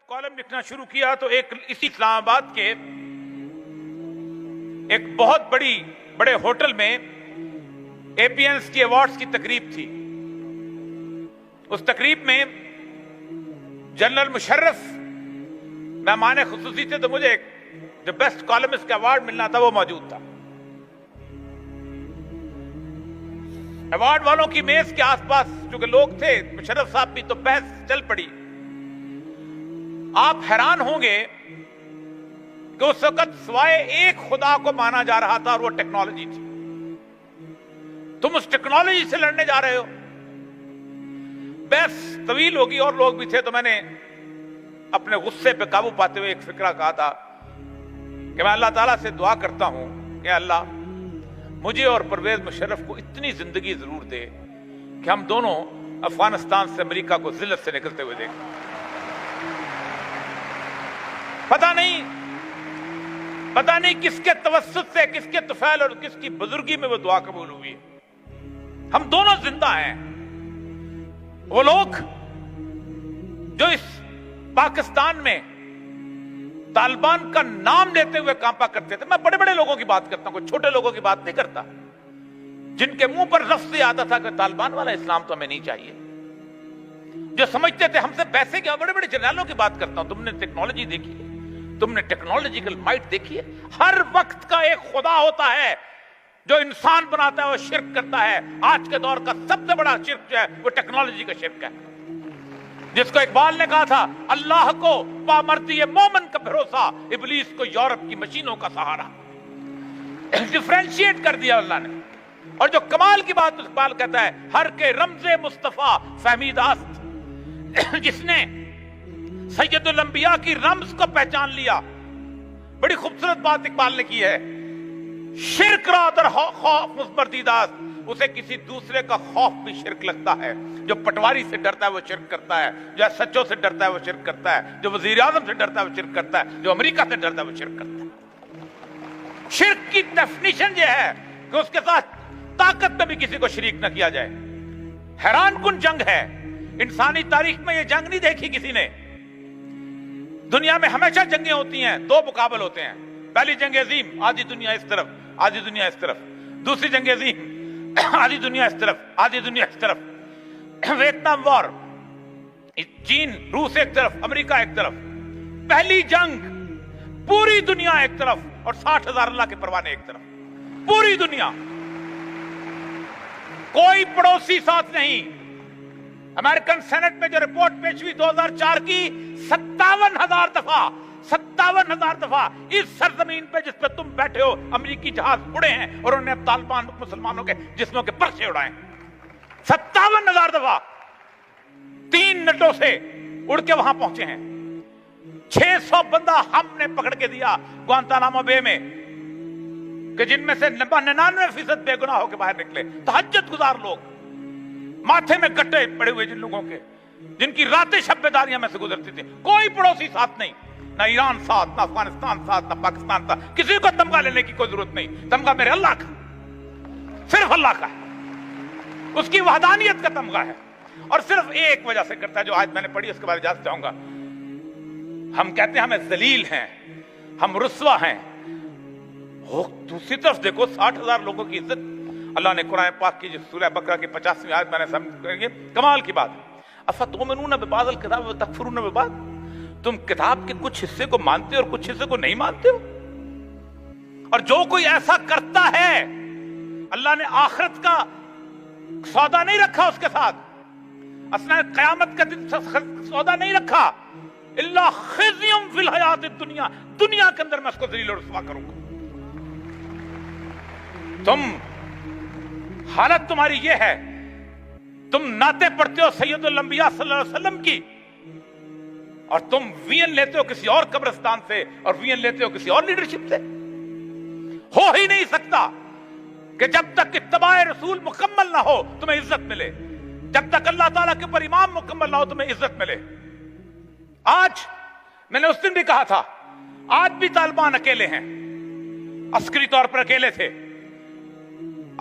Column لکھنا شروع کیا تو اسی اسلام آباد کے ایک بہت بڑے ہوٹل میں APNS کی ایوارڈز کی تقریب تھی. اس تقریب میں جنرل مشرف مہمان خصوصی تھے تو مجھے جو بیسٹ کالمسٹ کا ایوارڈ ملنا تھا وہ موجود تھا. ایوارڈ والوں کی میز کے آس پاس چونکہ لوگ تھے, مشرف صاحب بھی, تو بحث چل پڑی. آپ حیران ہوں گے کہ اس وقت سوائے ایک خدا کو مانا جا رہا تھا اور وہ ٹیکنالوجی تھی. تم اس ٹیکنالوجی سے لڑنے جا رہے ہو. بحث طویل ہوگی اور لوگ بھی تھے, تو میں نے اپنے غصے پہ قابو پاتے ہوئے ایک فقرہ کہا تھا کہ میں اللہ تعالیٰ سے دعا کرتا ہوں کہ اللہ مجھے اور پرویز مشرف کو اتنی زندگی ضرور دے کہ ہم دونوں افغانستان سے امریکہ کو ذلت سے نکلتے ہوئے دیکھیں. پتہ نہیں کس کے توسط سے, کس کے طفیل اور کس کی بزرگی میں وہ دعا قبول ہوئی ہے. ہم دونوں زندہ ہیں. وہ لوگ جو اس پاکستان میں طالبان کا نام لیتے ہوئے کانپا کرتے تھے, میں بڑے بڑے لوگوں کی بات کرتا ہوں, کوئی چھوٹے لوگوں کی بات نہیں کرتا, جن کے منہ پر لفظ یہ آتا تھا کہ طالبان والا اسلام تو ہمیں نہیں چاہیے, جو سمجھتے تھے ہم سے پیسے کے. بڑے بڑے جنرلوں کی بات کرتا ہوں. تم نے ٹیکنالوجی دیکھی ہے, تم نے ٹیکنالوجیکل مائٹ دیکھی ہے. ہر وقت کا ایک خدا ہوتا ہے جو انسان بناتا ہے, وہ شرک کرتا ہے. آج کے دور کا سب سے بڑا شرک جو ہے وہ ٹیکنالوجی کا شرک ہے, جس کو اقبال نے کہا تھا اللہ کو پامردی مومن کا بھروسہ, ابلیس کو یورپ کی مشینوں کا سہارا. ڈیفرینشیٹ کر دیا اللہ نے. اور جو کمال کی بات اقبال کہتا ہے, ہر کے رمز مصطفیٰ فہمیداست, جس نے سید الانبیاء کی رمز کو پہچان لیا. بڑی خوبصورت بات اقبال نے کی ہے, شرک را در خوف مزبردیداست, اسے کسی دوسرے کا خوف بھی شرک لگتا ہے. جو پٹواری سے ڈرتا ہے وہ شرک کرتا ہے, جو سچوں سے ڈرتا ہے وہ شرک کرتا ہے, جو وزیر اعظم سے ڈرتا ہے وہ شرک کرتا ہے, جو امریکہ سے ڈرتا ہے وہ شرک کرتا ہے. شرک کی ڈیفینیشن یہ ہے کہ اس کے ساتھ طاقت میں بھی کسی کو شریک نہ کیا جائے. حیران کن جنگ ہے, انسانی تاریخ میں یہ جنگ نہیں دیکھی کسی نے. دنیا میں ہمیشہ جنگیں ہوتی ہیں, دو مقابل ہوتے ہیں. پہلی جنگ عظیم, آدھی دنیا اس طرف, آدھی دنیا اس طرف. دوسری جنگ عظیم, آدھی دنیا اس طرف, آدھی دنیا اس طرف. ویتنام وار, چین روس ایک طرف, امریکہ ایک طرف. پہلی جنگ پوری دنیا ایک طرف اور 60,000 اللہ کے پروانے ایک طرف. پوری دنیا, کوئی پڑوسی ساتھ نہیں. امریکن سینٹ میں جو رپورٹ پیش ہوئی 2004 کی, 57,000 دفعہ اس سرزمین پہ جس پہ تم بیٹھے ہو امریکی جہاز اڑے ہیں اور انہوں نے طالبان مسلمانوں کے جسموں کے پرچے اڑائے. 57,000 دفعہ 3 منٹوں سے اڑ کے وہاں پہنچے ہیں. 600 بندہ ہم نے پکڑ کے دیا گوانتانامو بے میں, کہ جن میں سے 99% بے گناہ ہو کے باہر نکلے. تہجد گزار لوگ, ماتھے میں گٹے پڑے ہوئے جن لوگوں کے, جن کی راتیں شب بیداریاں میں سے گزرتی تھی. کوئی پڑوسی ساتھ نہیں, نہ ایران ساتھ, نہ افغانستان ساتھ, نہ پاکستان ساتھ. کسی کو تمغہ لینے کی کوئی ضرورت نہیں. تمغہ میرے اللہ کا, صرف اللہ کا ہے, اس کی وحدانیت کا تمغہ ہے. اور صرف ایک وجہ سے کرتا ہے جو آج میں نے پڑھی, اس کے بارے اجازت چاہوں گا. ہم کہتے ہیں ہمیں ذلیل ہیں, ہم رسوا ہیں. دوسری طرف دیکھو 60,000 لوگوں کی عزت اللہ نے قرآن پاک کی جو سورہ بقرہ کی 50ویں آیت میں نے سمجھ, کمال کی بات. افتؤمنون ببعض الکتاب وتکفرون ببعض, تم کتاب کے کچھ حصے کو مانتے ہو اور کچھ حصے کو نہیں مانتے ہو. اور جو کوئی ایسا کرتا ہے, اللہ نے آخرت کا سودا نہیں رکھا اس کے ساتھ, اصلا قیامت کا دن سودا نہیں رکھا. الا خزی فی الحیات الدنیا, دنیا کے اندر میں اس کو ذلیل اور رسوا کروں گا. حالت تمہاری یہ ہے, تم نعتیں پڑھتے ہو سید الانبیاء صلی اللہ علیہ وسلم کی, اور تم وین لیتے ہو کسی اور قبرستان سے, اور وین لیتے ہو کسی اور لیڈرشپ سے. ہو ہی نہیں سکتا کہ جب تک اتباع رسول مکمل نہ ہو تمہیں عزت ملے, جب تک اللہ تعالیٰ کے اوپر ایمان مکمل نہ ہو تمہیں عزت ملے. آج میں نے اس دن بھی کہا تھا, آج بھی طالبان اکیلے ہیں. عسکری طور پر اکیلے تھے,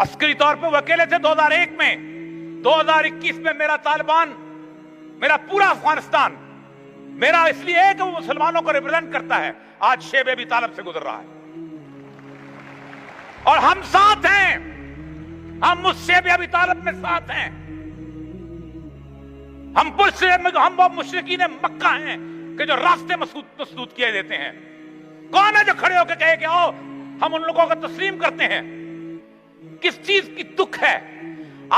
عسکری طور پر وہ اکیلے تھے 2001 میں. 2021 میں میرا طالبان, میرا پورا افغانستان میرا اس لیے ہے کہ وہ مسلمانوں کو ریپرزینٹ کرتا ہے. آج شیب ابی طالب سے گزر رہا ہے اور ہم ساتھ ہیں, ہم اس شیب ابی طالب میں ساتھ ہیں. ہم وہ مشرکین مکہ ہیں کہ جو راستے مسدود کیے دیتے ہیں. کون ہے جو کھڑے ہو کے کہے کہ آؤ ہم ان لوگوں کو تسلیم کرتے ہیں؟ کس چیز کی دکھ ہے؟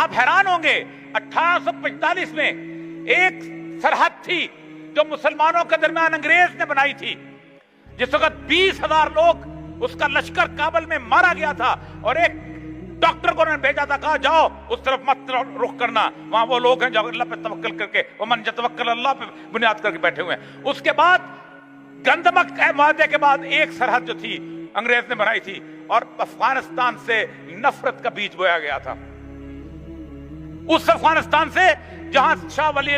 آپ حیران ہوں گے, 1845 میں ایک سرحد تھی جو مسلمانوں کے درمیان انگریز نے بنائی تھی, جس وقت 20,000 لوگ اس کا لشکر کابل میں مارا گیا تھا, اور ایک ڈاکٹر کو انہوں نے بھیجا تھا, کہا جاؤ اس طرف مت رخ کرنا, وہاں وہ لوگ ہیں جو اللہ پہ توکل کر کے, ومن یتوکل اللہ پہ بنیاد کر کے بیٹھے ہوئے ہیں. اس کے بعد گندمک معاہدے کے بعد ایک سرحد جو تھی انگریز نے بنائی تھی, اور افغانستان سے نفرت کا بیج بویا گیا تھا. اس افغانستان سے جہاں شاہ ولی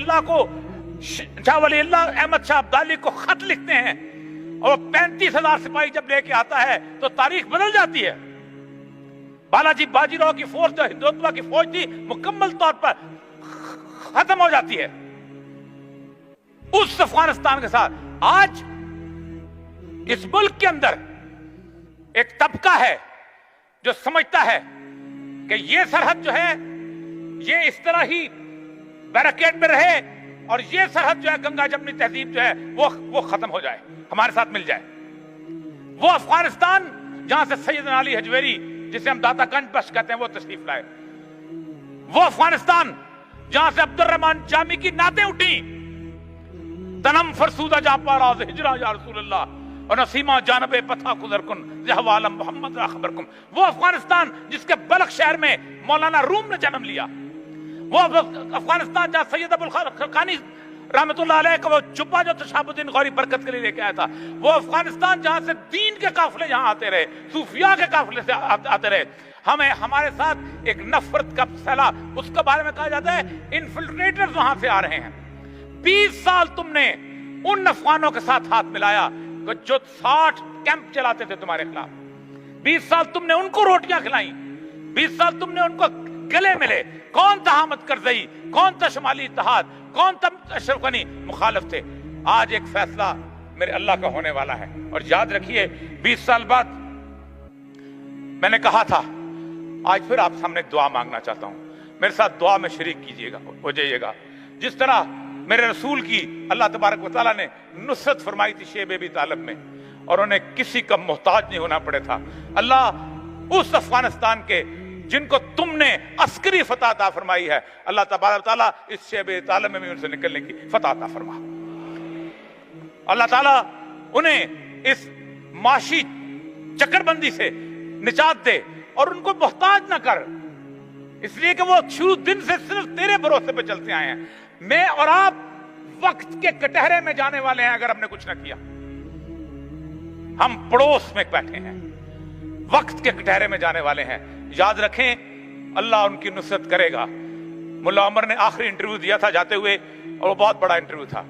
اللہ احمد شاہ ابدالی کو خط لکھتے ہیں, اور 35,000 سپاہی جب لے کے آتا ہے تو تاریخ بدل جاتی ہے. بالاجی باجی راؤ کی فوج جو ہندوتوا کی فوج تھی مکمل طور پر ختم ہو جاتی ہے اس افغانستان کے ساتھ. آج اس ملک کے اندر ایک طبقہ ہے جو سمجھتا ہے کہ یہ سرحد جو ہے یہ اس طرح ہی بیریکیڈ میں رہے, اور یہ سرحد جو ہے گنگا جمنی تہذیب جو ہے وہ ختم ہو جائے, ہمارے ساتھ مل جائے. وہ افغانستان جہاں سے سیدنا علی حجویری, جسے ہم داتا گنج بخش کہتے ہیں, وہ تشریف لائے. وہ افغانستان جہاں سے عبد الرحمن جامی کی نعتیں اٹھی, تنم فرسودہ جا پاراز ہجرا یا رسول اللہ, اور نسیمہ جانب پتھا گزر کن زہوالم محمد را خبر کن. وہ افغانستان جس کے بلخ شہر میں مولانا روم نے جنم لیا. وہ افغانستان جہاں سید ابو الخرقانی رحمت اللہ علیہ کا وہ جبہ جو شہاب الدین غوری برکت کے لیے لے کے آیا تھا. وہ افغانستان جہاں سے دین کے قافلے یہاں آتے رہے, صوفیاء کے قافلے سے آتے رہے. ہمارے ساتھ ایک نفرت کا سیلاب, اس کے بارے میں کہا جاتا ہے انفلٹریٹرز وہاں سے آ رہے ہیں. 20 سال تم نے ان افغانوں کے ساتھ ہاتھ ملایا جو 60 کیمپ چلاتے تھے تمہارے خلاف. 20 سال تم نے ان کو روٹیاں کھلائیں, 20 سال تم نے ان کو گلے ملے. کون تھا حامد کرزئی, کون تھا شمالی اتحاد, کون تھا اشرف غنی, مخالف تھے. آج ایک فیصلہ میرے اللہ کا ہونے والا ہے, اور یاد رکھیے 20 سال بعد میں نے کہا تھا, آج پھر آپ سامنے دعا مانگنا چاہتا ہوں, میرے ساتھ دعا میں شریک کیجیے گا, ہو جائیے گا. جس طرح میرے رسول کی اللہ تبارک و تعالیٰ نے نصرت فرمائی تھی شیب ابی طالب میں, اور انہیں کسی کا محتاج نہیں ہونا پڑے تھا. اللہ اس افغانستان کے جن کو تم نے عسکری فتح عطا فرمائی ہے, اللہ تبارک و تعالیٰ اس شیب ابی طالب میں بھی ان سے نکلنے کی فتح عطا فرما. اللہ تعالیٰ انہیں اس معاشی چکر بندی سے نجات دے, اور ان کو محتاج نہ کر, اس لیے کہ وہ شروع دن سے صرف تیرے بھروسے پہ چلتے آئے ہیں. میں اور آپ وقت کے کٹہرے میں جانے والے ہیں اگر ہم نے کچھ نہ کیا. ہم پڑوس میں بیٹھے ہیں, وقت کے کٹہرے میں جانے والے ہیں. یاد رکھیں اللہ ان کی نصرت کرے گا. ملا عمر نے آخری انٹرویو دیا تھا جاتے ہوئے, اور وہ بہت بڑا انٹرویو تھا.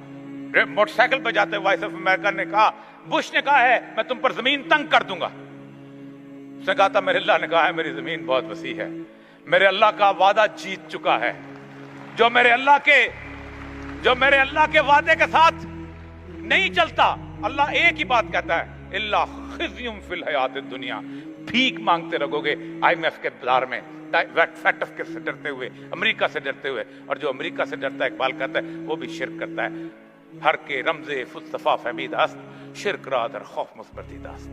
موٹر سائیکل پہ جاتے ہوئے وائس آف امریکہ نے کہا, بش نے کہا ہے میں تم پر زمین تنگ کر دوں گا. اس نے کہا تھا میرے اللہ نے کہا ہے میری زمین بہت وسیع ہے. میرے اللہ کا وعدہ جیت چکا ہے. جو میرے اللہ کے وعدے کے ساتھ نہیں چلتا, اللہ ایک ہی بات کہتا ہے, اللہ خزیم فی الحیات الدنیا, بھیک مانگتے رہو گے IMF کے بازار میں, فیٹف کے سے ڈرتے ہوئے, امریکہ سے ڈرتے ہوئے. اور جو امریکہ سے ڈرتا ہے, اقبال کہتا ہے, وہ بھی شرک کرتا ہے. ہر کے رمزے فصفا فہمید است, شرک را در خوف مثبتی داست.